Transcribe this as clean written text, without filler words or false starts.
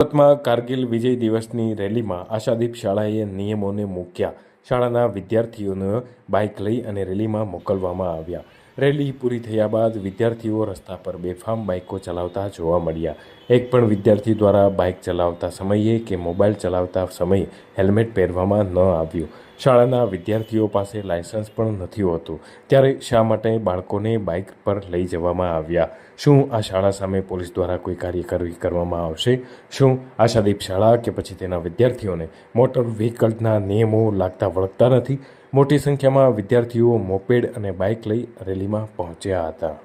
સુરતમાં કારગિલ વિજય દિવસની રેલીમાં આશાદીપ શાળાએ નિયમોને મૂક્યા. શાળાના વિદ્યાર્થીઓને બાઇક લઈ અને રેલીમાં મોકલવામાં આવ્યા. રેલી પૂરી થયા બાદ વિદ્યાર્થીઓ રસ્તા પર બેફામ બાઇકો ચલાવતા જોવા મળ્યા. એક પણ વિદ્યાર્થી દ્વારા બાઇક ચલાવતા સમયે કે મોબાઈલ ચલાવતા સમયે હેલ્મેટ પહેરવામાં ન આવ્યું. શાળાના વિદ્યાર્થીઓ પાસે લાયસન્સ પણ નથી હોતું, ત્યારે શા માટે બાળકોને બાઇક પર લઈ જવામાં આવ્યા? શું આ શાળા સામે પોલીસ દ્વારા કોઈ કાર્યવાહી કરવામાં આવશે? શું આશાદીપ શાળા કે પછી તેના વિદ્યાર્થીઓને મોટર વ્હીકલના નિયમો લાગતા વળગતા નથી? મોટી સંખ્યામાં વિદ્યાર્થીઓ મોપેડ અને બાઇક લઈ રેલીમાં પહોંચ્યા હતા.